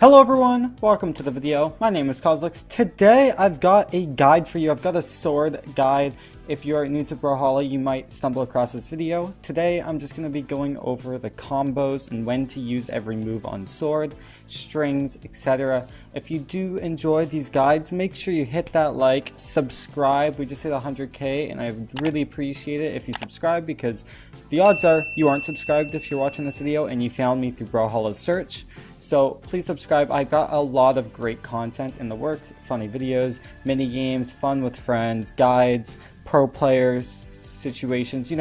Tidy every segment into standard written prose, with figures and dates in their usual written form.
Hello everyone, welcome to the video. My name is Cosolix. Today I've got a guide for you. I've got a sword guide. If you are new to Brawlhalla, you might stumble across this video. Today I'm just going to be going over the combos and when to use every move on sword, strings, etc. If you do enjoy these guides, make sure you hit that like, subscribe. We just hit 100k and I would really appreciate it if you subscribe, because the odds are you aren't subscribed if you're watching this video and you found me through Brawlhalla's search. So please subscribe. I've got a lot of great content in the works, funny videos, mini games, fun with friends, guides, pro players, situations,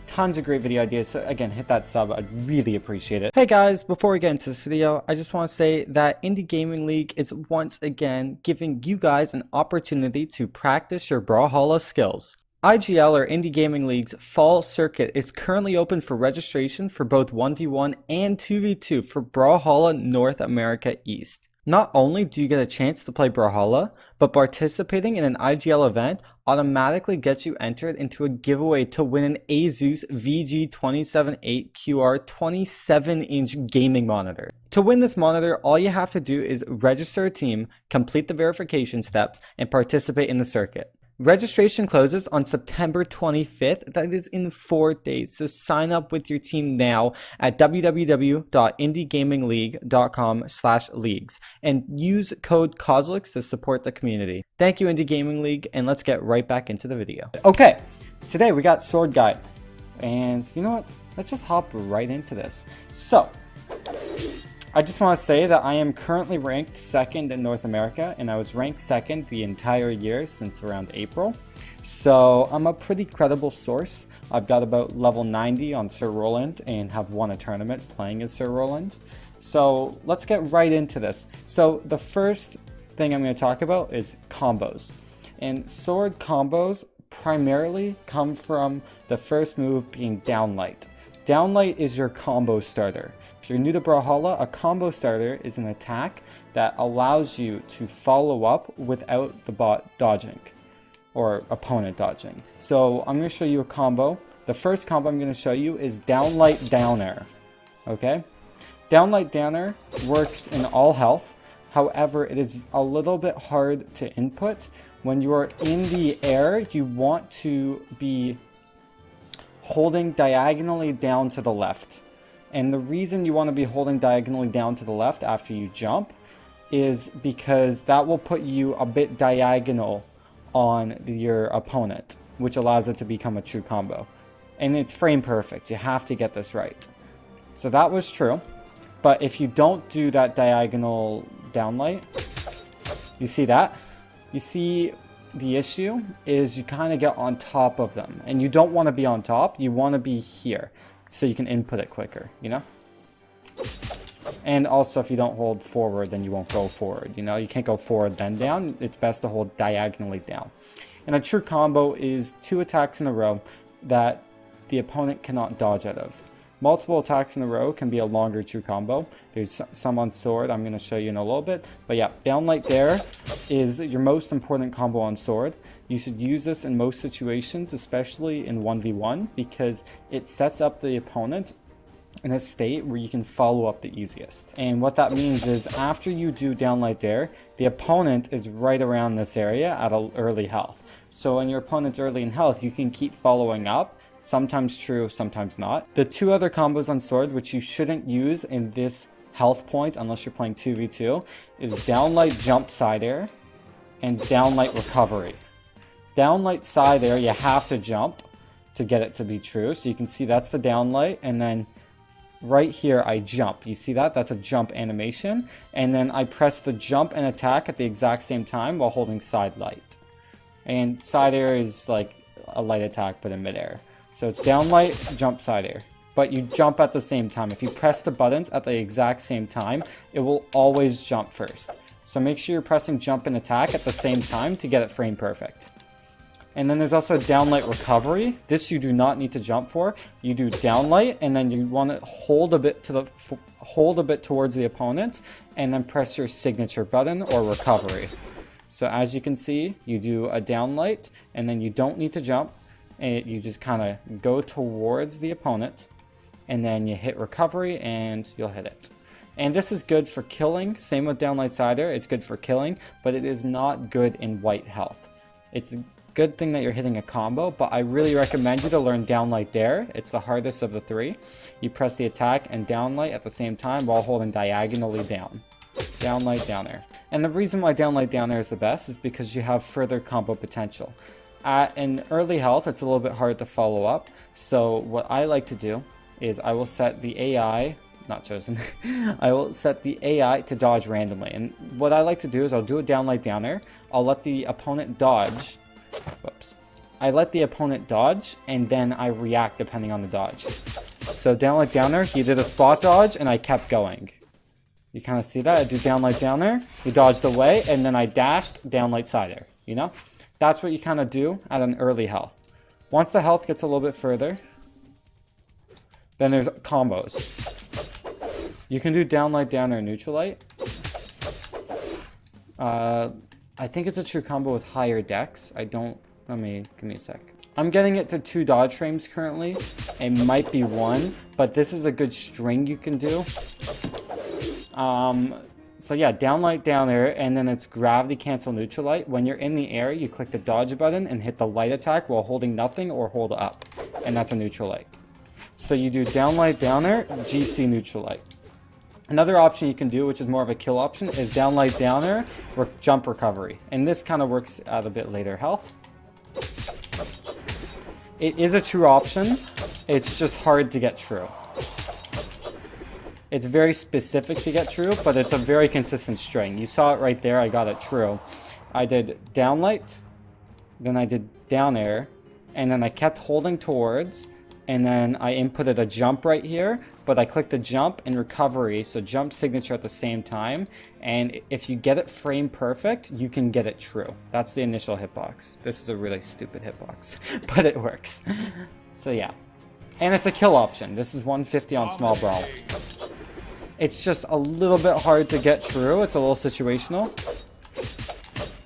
tons of great video ideas. So again, hit that sub, I'd really appreciate it. Hey guys, before we get into this video, I just want to say that Indie Gaming League is once again giving you guys an opportunity to practice your Brawlhalla skills. IGL, or Indie Gaming League's fall circuit, is currently open for registration for both 1v1 and 2v2 for Brawlhalla North America East. Not only do you get a chance to play Brawlhalla, but participating in an IGL event automatically gets you entered into a giveaway to win an Asus VG278 QR 27-inch gaming monitor. To win this monitor, all you have to do is register a team, complete the verification steps, and participate in the circuit. Registration closes on September 25th, that is in 4 days, so sign up with your team now at www.indiegamingleague.com/leagues and use code Cosolix to support the community. Thank you, Indie Gaming League, and let's get right back into the video. Okay, today we got sword guide, and you know what, let's just hop right into this. So I just want to say that I am currently ranked 2nd in North America, and I was ranked 2nd the entire year since around April. So I'm a pretty credible source. I've got about level 90 on Sir Roland and have won a tournament playing as Sir Roland. So let's get right into this. So the first thing I'm going to talk about is combos. And sword combos primarily come from the first move being Downlight. Downlight is your combo starter. If you're new to Brawlhalla, a combo starter is an attack that allows you to follow up without the bot dodging or opponent dodging. So I'm going to show you a combo. The first combo I'm going to show you is Downlight Down Air. Okay? Downlight Down Air works in all health. However, it is a little bit hard to input. When you are in the air, you want to be holding diagonally down to the left. And the reason you want to be holding diagonally down to the left after you jump is because that will put you a bit diagonal on your opponent, which allows it to become a true combo. And it's frame perfect. You have to get this right. So that was true. But if you don't do that diagonal downlight, you see that? You see, the issue is you kind of get on top of them, and you don't want to be on top. You want to be here so you can input it quicker, And also, if you don't hold forward, then you won't go forward, You can't go forward then down. It's best to hold diagonally down. And a true combo is 2 attacks in a row that the opponent cannot dodge out of. Multiple attacks in a row can be a longer true combo. There's some on sword I'm going to show you in a little bit. But yeah, Downlight there is your most important combo on sword. You should use this in most situations, especially in 1v1, because it sets up the opponent in a state where you can follow up the easiest. And what that means is after you do Downlight there, the opponent is right around this area at an early health. So when your opponent's early in health, you can keep following up. Sometimes true, sometimes not. The 2 other combos on sword, which you shouldn't use in this health point unless you're playing 2v2, is Downlight Jump Side Air and Downlight Recovery. Downlight Side Air, you have to jump to get it to be true. So you can see that's the downlight, and then right here I jump. You see that? That's a jump animation. And then I press the jump and attack at the exact same time while holding side light. And side air is like a light attack but in midair. So it's downlight, jump, side air. But you jump at the same time. If you press the buttons at the exact same time, it will always jump first. So make sure you're pressing jump and attack at the same time to get it frame perfect. And then there's also Downlight Recovery. This you do not need to jump for. You do Downlight, and then you want to hold a bit towards the opponent, and then press your signature button or Recovery. So as you can see, you do a Downlight, and then you don't need to jump. And you just kind of go towards the opponent, and then you hit Recovery and you'll hit it. And this is good for killing. Same with Downlight Cider. It's good for killing, but it is not good in white health. It's a good thing that you're hitting a combo, but I really recommend you to learn Downlight Dare. It's the hardest of the three. You press the attack and Downlight at the same time while holding diagonally down. Downlight Down Air. And the reason why Downlight Down Air is the best is because you have further combo potential. At an early health, it's a little bit hard to follow up. So what I like to do is I will set the AI, not chosen, I will set the AI to dodge randomly. And what I like to do is I'll do a Downlight Down Air. I'll let the opponent dodge. Whoops. I let the opponent dodge and then I react depending on the dodge. So Downlight Down Air, he did a spot dodge and I kept going. You kind of see that? I do Downlight Down Air, he dodged away, and then I dashed Downlight Cider, you know? That's what you kind of do at an early health. Once the health gets a little bit further, then there's combos. You can do Downlight Down Air Neutralite. I think it's a true combo with higher dex. Give me a sec. I'm getting it to 2 dodge frames currently. It might be 1, but this is a good string you can do. So yeah, Downlight Down Air, and then it's Gravity Cancel Neutralite. When you're in the air, you click the dodge button and hit the light attack while holding nothing or hold up. And that's a Neutralite. So you do Downlight Down Air, GC Neutralite. Another option you can do, which is more of a kill option, is Downlight Down Air, Jump Recovery. And this kind of works at a bit later health. It is a true option, it's just hard to get true. It's very specific to get true, but it's a very consistent string. You saw it right there, I got it true. I did Downlight, then I did Down Air, and then I kept holding towards, and then I inputted a jump right here, but I clicked the jump and recovery, so jump signature at the same time, and if you get it frame perfect, you can get it true. That's the initial hitbox. This is a really stupid hitbox, but it works. So yeah. And it's a kill option. This is 150 on small brawl. It's just a little bit hard to get true. It's a little situational.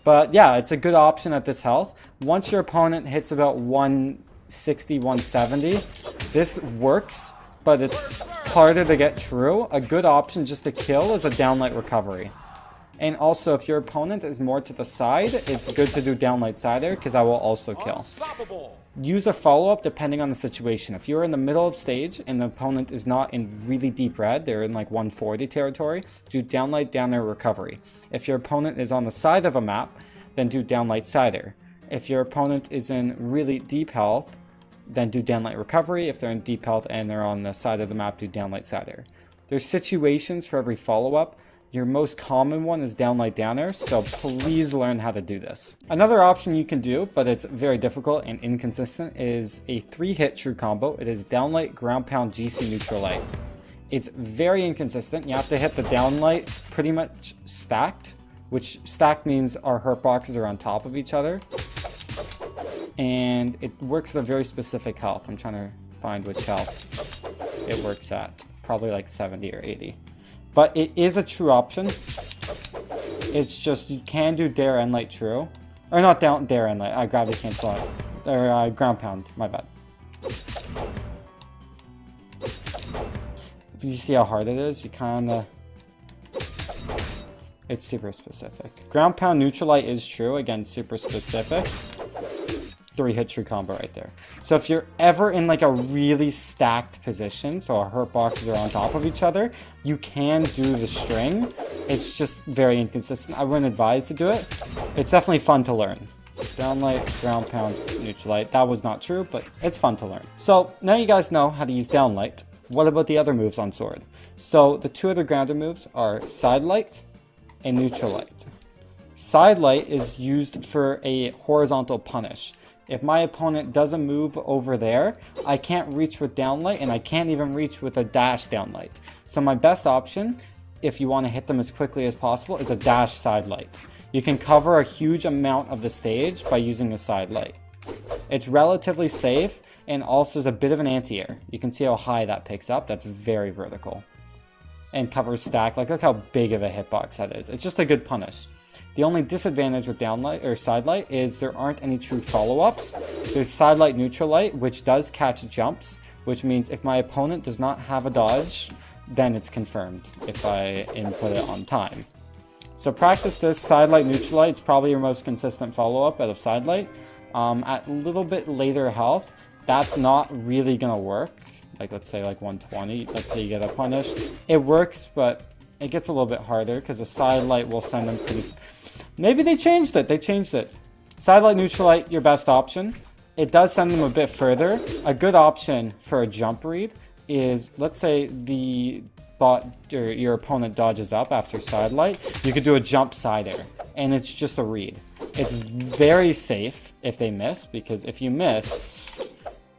But yeah, it's a good option at this health. Once your opponent hits about 160, 170, this works, but it's harder to get true. A good option just to kill is a Downlight Recovery. And also, if your opponent is more to the side, it's good to do Downlight Cider, because I will also kill. Use a follow-up depending on the situation. If you're in the middle of stage and the opponent is not in really deep red, they're in like 140 territory, do Downlight Down Air Recovery. If your opponent is on the side of a map, then do Downlight Cider. If your opponent is in really deep health, then do Downlight Recovery. If they're in deep health and they're on the side of the map, do Downlight Cider. There's situations for every follow-up. Your most common one is Downlight Down Air, so please learn how to do this. Another option you can do, but it's very difficult and inconsistent, is a 3-hit true combo. It is Downlight Ground Pound GC Neutralite. It's very inconsistent. You have to hit the Downlight pretty much stacked, which stacked means our hurt boxes are on top of each other. And it works at a very specific health. I'm trying to find which health it works at. Probably like 70 or 80. But it is a true option. It's just you can do Dare and Light True. Or not Dare and Light. Gravity Cancel it. Or Ground Pound. My bad. If you see how hard it is, you kind of... It's super specific. Ground Pound Neutralite is true. Again, super specific. 3-hit true combo right there. So if you're ever in like a really stacked position, so our hurt boxes are on top of each other, you can do the string. It's just very inconsistent. I wouldn't advise to do it. It's definitely fun to learn. Downlight, Ground Pound, Neutralite. That was not true, but it's fun to learn. So now you guys know how to use Downlight. What about the other moves on Sword? So the 2 other grounded moves are Sidelight and Neutralite. Sidelight is used for a horizontal punish. If my opponent doesn't move over there, I can't reach with Downlight, and I can't even reach with a dash Downlight. So my best option, if you want to hit them as quickly as possible, is a dash Sidelight. You can cover a huge amount of the stage by using a Sidelight. It's relatively safe, and also is a bit of an anti-air. You can see how high that picks up. That's very vertical. And covers stack. Like, look how big of a hitbox that is. It's just a good punish. The only disadvantage with Downlight or Sidelight is there aren't any true follow-ups. There's Sidelight Neutralite, which does catch jumps, which means if my opponent does not have a dodge, then it's confirmed if I input it on time. So practice this. Sidelight, neutral light. It's probably your most consistent follow-up out of sidelight. At a little bit later health, that's not really going to work. Like, let's say like 120. Let's say you get a punish. It works, but it gets a little bit harder because the sidelight will send them pretty... Maybe they changed it. They changed it. Sidelight, neutral light, your best option. It does send them a bit further. A good option for a jump read is, let's say the bot or your opponent dodges up after sidelight. You could do a jump side air, and it's just a read. It's very safe if they miss, because if you miss,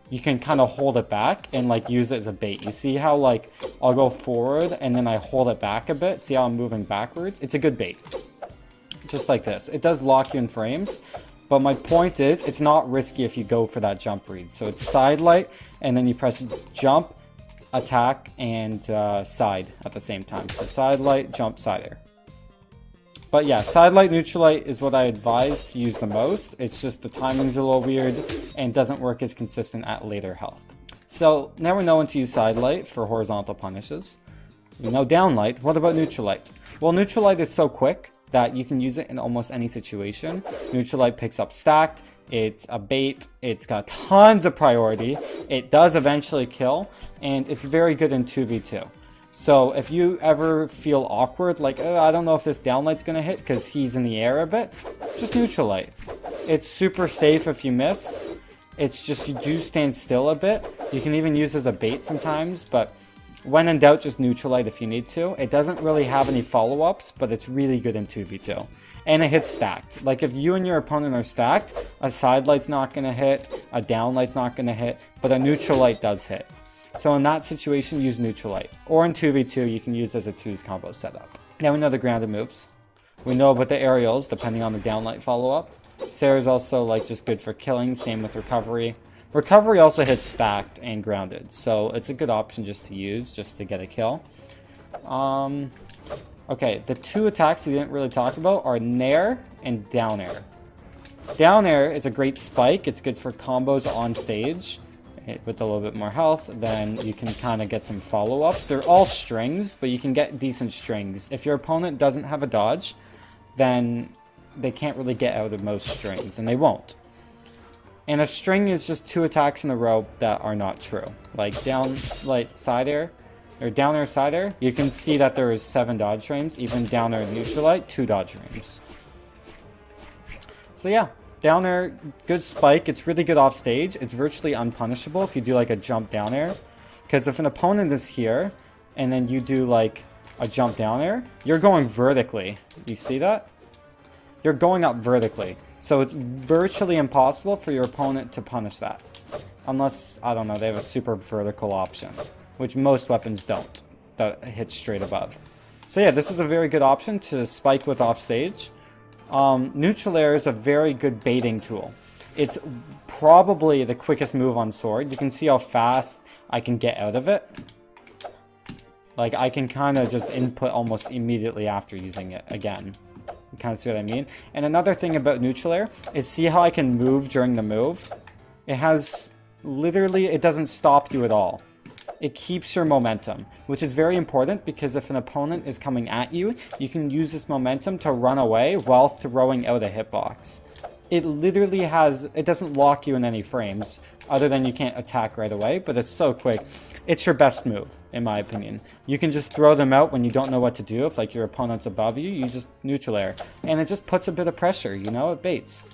you can kind of hold it back and like use it as a bait. You see how like I'll go forward and then I hold it back a bit. See how I'm moving backwards? It's a good bait. Just like this. It does lock you in frames, but my point is it's not risky if you go for that jump read. So it's sidelight and then you press jump, attack, and side at the same time. So sidelight, jump, side air. But yeah, sidelight, neutral light is what I advise to use the most. It's just the timing's a little weird and doesn't work as consistent at later health. So now we know when to use sidelight for horizontal punishes. We know downlight. What about neutral light? Well, neutral light is so quick that you can use it in almost any situation. Neutral light picks up stacked. It's a bait. It's got tons of priority. It does eventually kill, and it's very good in 2v2. So if you ever feel awkward, like, oh, I don't know if this downlight's going to hit because he's in the air a bit, just neutral light. It's super safe if you miss. It's just you do stand still a bit. You can even use it as a bait sometimes, but when in doubt, just neutral light if you need to. It doesn't really have any follow-ups, but it's really good in 2v2. And it hits stacked. Like if you and your opponent are stacked, a side light's not going to hit, a down light's not going to hit, but a neutral light does hit. So in that situation, use neutral light. Or in 2v2, you can use as a 2s combo setup. Now we know the grounded moves. We know about the aerials, depending on the downlight follow-up. Sarah's also like just good for killing, same with recovery. Recovery also hits stacked and grounded, so it's a good option just to use, just to get a kill. Okay, the two attacks we didn't really talk about are Nair and Down Air. Down Air is a great spike. It's good for combos on stage. With a little bit more health, then you can kind of get some follow-ups. They're all strings, but you can get decent strings. If your opponent doesn't have a dodge, then they can't really get out of most strings, and they won't. And a string is just two attacks in a row that are not true. Like down light side air, or down air side air, you can see that there is 7 dodge frames. Even down air neutral light, 2 dodge frames. So yeah. Down air, good spike. It's really good off stage. It's virtually unpunishable if you do like a jump down air. Because if an opponent is here, and then you do like a jump down air, you're going vertically. You see that? You're going up vertically. So it's virtually impossible for your opponent to punish that. Unless, I don't know, they have a super vertical option. Which most weapons don't. That hits straight above. So yeah, this is a very good option to spike with off stage. Neutral air is a very good baiting tool. It's probably the quickest move on sword. You can see how fast I can get out of it. Like, I can kind of just input almost immediately after using it again. You kind of see what I mean? And another thing about neutral air is see how I can move during the move? It has, literally, it doesn't stop you at all. It keeps your momentum, which is very important because if an opponent is coming at you, you can use this momentum to run away while throwing out a hitbox. It literally has, it doesn't lock you in any frames, other than you can't attack right away, but it's so quick. It's your best move, in my opinion. You can just throw them out when you don't know what to do. If like your opponent's above you, you just neutral air. And it just puts a bit of pressure, you know, it baits.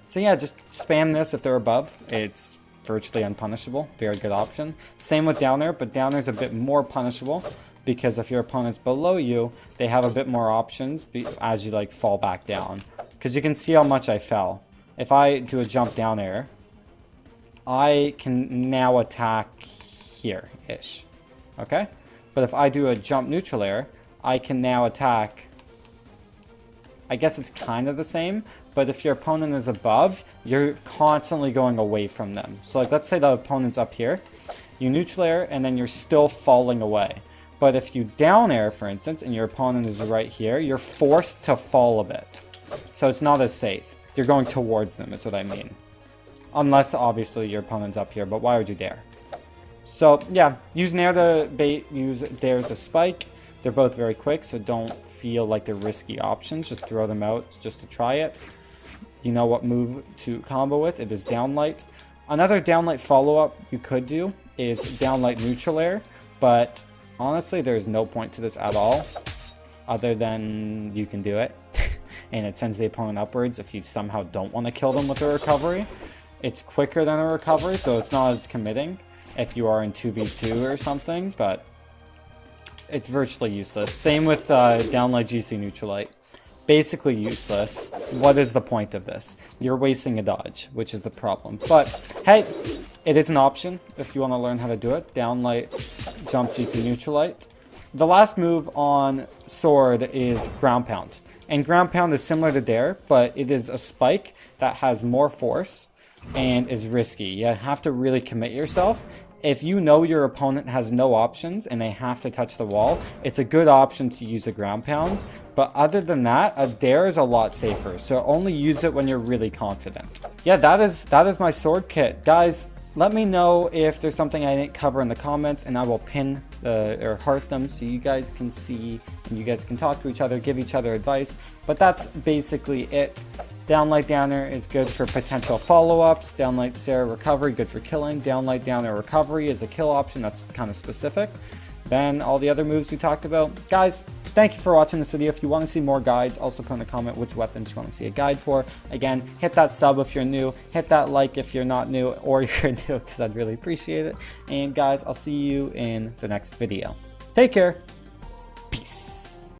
So yeah, just spam this if they're above. It's virtually unpunishable. Very good option. Same with down air, but down air is a bit more punishable because if your opponent's below you, they have a bit more options as you like fall back down. Because you can see how much I fell. If I do a jump down air, I can now attack here-ish. Okay? But if I do a jump neutral air, I can now attack. I guess it's kind of the same, but if your opponent is above, you're constantly going away from them. So like, let's say the opponent's up here, you neutral air, and then you're still falling away. But if you down air, for instance, and your opponent is right here, you're forced to fall a bit. So it's not as safe. You're going towards them, is what I mean. Unless, obviously, your opponent's up here, but why would you dare? So yeah, use Nair to bait, use Dare to spike. They're both very quick, so don't feel like they're risky options. Just throw them out just to try it. You know what move to combo with. It is Downlight. Another Downlight follow-up you could do is Downlight Neutral Air, but honestly, there's no point to this at all, other than you can do it, and it sends the opponent upwards if you somehow don't want to kill them with a recovery. It's quicker than a recovery, so it's not as committing if you are in 2v2 or something, but it's virtually useless. Same with Downlight GC Neutralite. Basically useless. What is the point of this? You're wasting a dodge, which is the problem. But hey, it is an option if you want to learn how to do it. Downlight Jump GC Neutralite. The last move on Sword is Ground Pound. And Ground Pound is similar to Dare, but it is a spike that has more force and is risky. You have to really commit yourself. If you know your opponent has no options and they have to touch the wall, it's a good option to use a Ground Pound. But other than that, a Dare is a lot safer. So only use it when you're really confident. Yeah, that is my sword kit. Guys, let me know if there's something I didn't cover in the comments, and I will pin or heart them so you guys can see and you guys can talk to each other, give each other advice. But that's basically it. Downlight Downer is good for potential follow-ups. Downlight Sarah Recovery, good for killing. Downlight Downer Recovery is a kill option. That's kind of specific. Then all the other moves we talked about. Guys, thank you for watching this video. If you want to see more guides, also put in a comment which weapons you want to see a guide for. Again, hit that sub if you're new. Hit that like if you're not new, or you're new, because I'd really appreciate it. And guys, I'll see you in the next video. Take care.